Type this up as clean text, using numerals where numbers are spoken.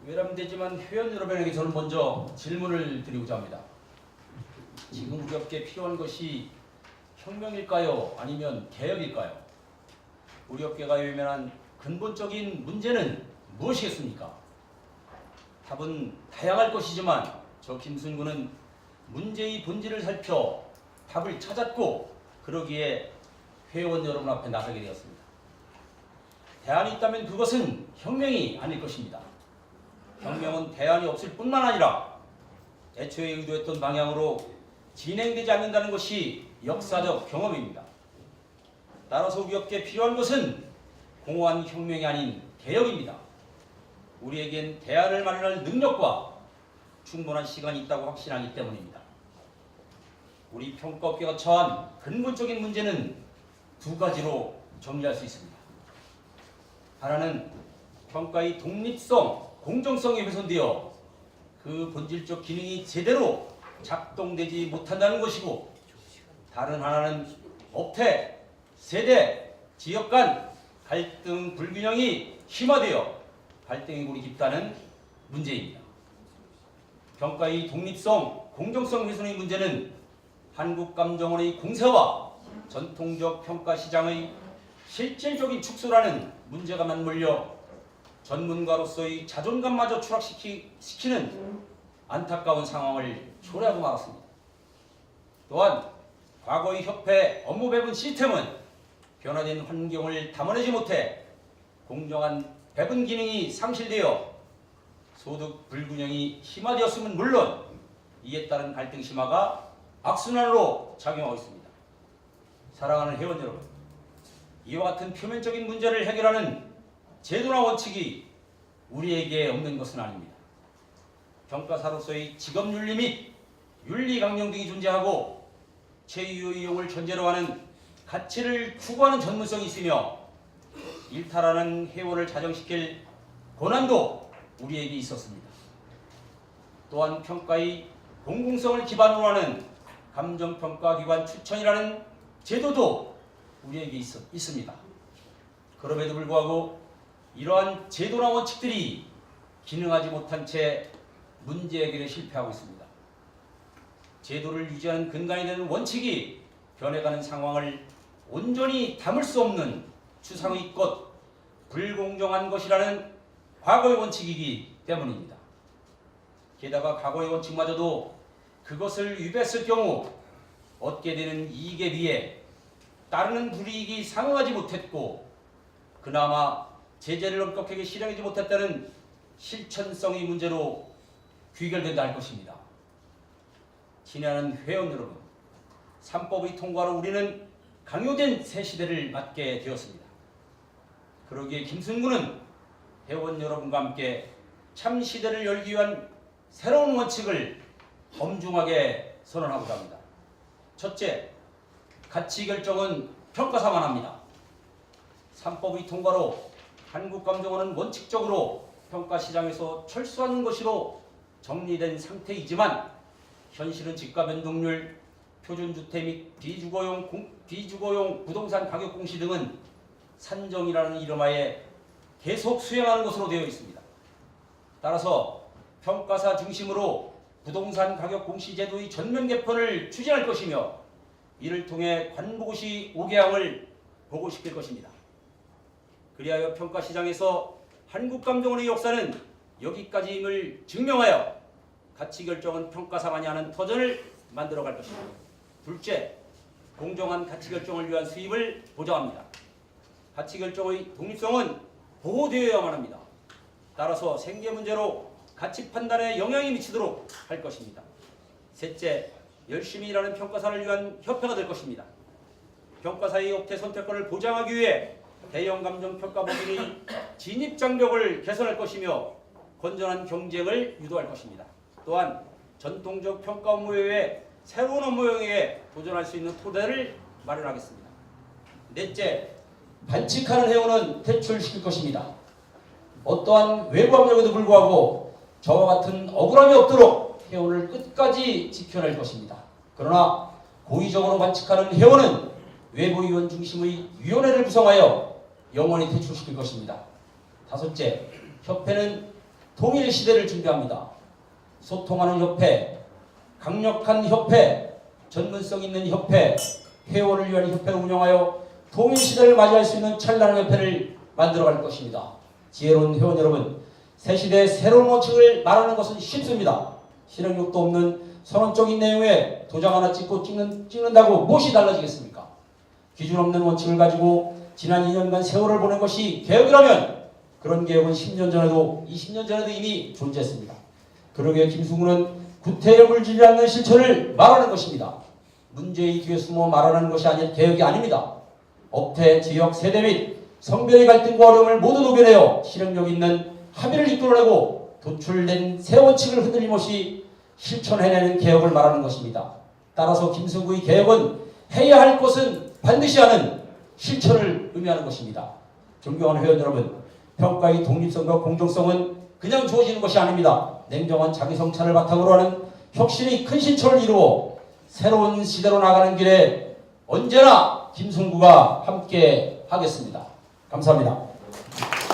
외람되지만 회원 여러분에게 저는 먼저 질문을 드리고자 합니다. 지금 우리 업계에 필요한 것이 혁명일까요? 아니면 개혁일까요? 우리 업계가 외면한 근본적인 문제는 무엇이겠습니까? 답은 다양할 것이지만 저 김순구는 문제의 본질을 살펴 답을 찾았고 그러기에 회원 여러분 앞에 나서게 되었습니다. 대안이 있다면 그것은 혁명이 아닐 것입니다. 혁명은 대안이 없을 뿐만 아니라 애초에 의도했던 방향으로 진행되지 않는다는 것이 역사적 경험입니다. 따라서 우리 업계에 필요한 것은 공허한 혁명이 아닌 개혁입니다. 우리에겐 대안을 마련할 능력과 충분한 시간이 있다고 확신하기 때문입니다. 우리 평가업계가 처한 근본적인 문제는 두 가지로 정리할 수 있습니다. 하나는 평가의 독립성, 공정성이 훼손되어 그 본질적 기능이 제대로 작동되지 못한다는 것이고, 다른 하나는 업태, 세대, 지역 간 갈등 불균형이 심화되어 갈등의 골이 깊다는 문제입니다. 평가의 독립성, 공정성 훼손의 문제는 한국감정원의 공세와 전통적 평가 시장의 실질적인 축소라는 문제가 맞물려 전문가로서의 자존감마저 추락시키는 안타까운 상황을 초래하고 말았습니다. 또한 과거의 협회 업무 배분 시스템은 변화된 환경을 담아내지 못해 공정한 배분 기능이 상실되어 소득 불균형이 심화되었음은 물론 이에 따른 갈등 심화가 악순환으로 작용하고 있습니다. 사랑하는 회원 여러분, 이와 같은 표면적인 문제를 해결하는 제도나 원칙이 우리에게 없는 것은 아닙니다. 평가사로서의 직업윤리 및 윤리강령 등이 존재하고 최유의 이용을 전제로 하는 가치를 추구하는 전문성이 있으며 일탈하는 회원을 자정시킬 권한도 우리에게 있었습니다. 또한 평가의 공공성을 기반으로 하는 감정평가기관 추천이라는 제도도 우리에게 있습니다. 그럼에도 불구하고 이러한 제도나 원칙들이 기능하지 못한 채 문제 해결에 실패하고 있습니다. 제도를 유지하는 근간이 되는 원칙이 변해가는 상황을 온전히 담을 수 없는 추상의 것, 불공정한 것이라는 과거의 원칙이기 때문입니다. 게다가 과거의 원칙마저도 그것을 위배했을 경우 얻게 되는 이익에 비해 따르는 불이익이 상응하지 못했고 그나마 제재를 엄격하게 실행하지 못했다는 실천성의 문제로 귀결된다 할 것입니다. 친애하는 회원 여러분, 3법의 통과로 우리는 강요된 새 시대를 맞게 되었습니다. 그러기에 김순구는 회원 여러분과 함께 참 시대를 열기 위한 새로운 원칙을 엄중하게 선언하고자 합니다. 첫째, 가치 결정은 평가사만 합니다. 3법의 통과로 한국감정원은 원칙적으로 평가시장에서 철수하는 것으로 정리된 상태이지만 현실은 집가 변동률, 표준주택 및 비주거용 부동산 가격 공시 등은 산정이라는 이름하에 계속 수행하는 것으로 되어 있습니다. 따라서 평가사 중심으로 부동산 가격 공시 제도의 전면 개편을 추진할 것이며 이를 통해 관보고시 5개항을 보고시킬 것입니다. 그리하여 평가시장에서 한국감정원의 역사는 여기까지임을 증명하여 가치결정은 평가사만이 하는 터전을 만들어갈 것입니다. 둘째, 공정한 가치결정을 위한 수입을 보장합니다. 가치결정의 독립성은 보호되어야만 합니다. 따라서 생계문제로 가치 판단에 영향이 미치도록 할 것입니다. 셋째, 열심히 일하는 평가사를 위한 협회가 될 것입니다. 평가사의 업태 선택권을 보장하기 위해 대형 감정평가법인의 진입장벽을 개선할 것이며 건전한 경쟁을 유도할 것입니다. 또한 전통적 평가 업무 외에 새로운 업무 영역에 도전할 수 있는 토대를 마련하겠습니다. 넷째, 반칙하는 회원은 퇴출시킬 것입니다. 어떠한 외부 압력에도 불구하고 저와 같은 억울함이 없도록 회원을 끝까지 지켜낼 것입니다. 그러나 고의적으로 반칙하는 회원은 외부위원 중심의 위원회를 구성하여 영원히 퇴출시킬 것입니다. 다섯째, 협회는 통일 시대를 준비합니다. 소통하는 협회, 강력한 협회, 전문성 있는 협회, 회원을 위한 협회를 운영하여 통일 시대를 맞이할 수 있는 찬란한 협회를 만들어갈 것입니다. 지혜로운 회원 여러분, 새 시대의 새로운 원칙을 말하는 것은 쉽습니다. 실행력도 없는 선언적인 내용에 도장 하나 찍고 찍는다고 무엇이 달라지겠습니까? 기준 없는 원칙을 가지고 지난 2년간 세월을 보낸 것이 개혁이라면 그런 개혁은 10년 전에도 20년 전에도 이미 존재했습니다. 그러기에 김승구는 구태여 물지지 않는 실천을 말하는 것입니다. 문제의 뒤에 숨어 말하는 것이 아닌 개혁이 아닙니다. 업태, 지역, 세대 및 성별의 갈등과 어려움을 모두 녹여내어 실행력 있는 합의를 이끌어내고 도출된 새 원칙을 흔들림 없이 실천해내는 개혁을 말하는 것입니다. 따라서 김승구의 개혁은 해야 할 것은 반드시 하는 실천을 의미하는 것입니다. 존경하는 회원 여러분, 평가의 독립성과 공정성은 그냥 주어지는 것이 아닙니다. 냉정한 자기 성찰을 바탕으로 하는 혁신의 큰 실천을 이루어 새로운 시대로 나가는 길에 언제나 김승구가 함께 하겠습니다. 감사합니다.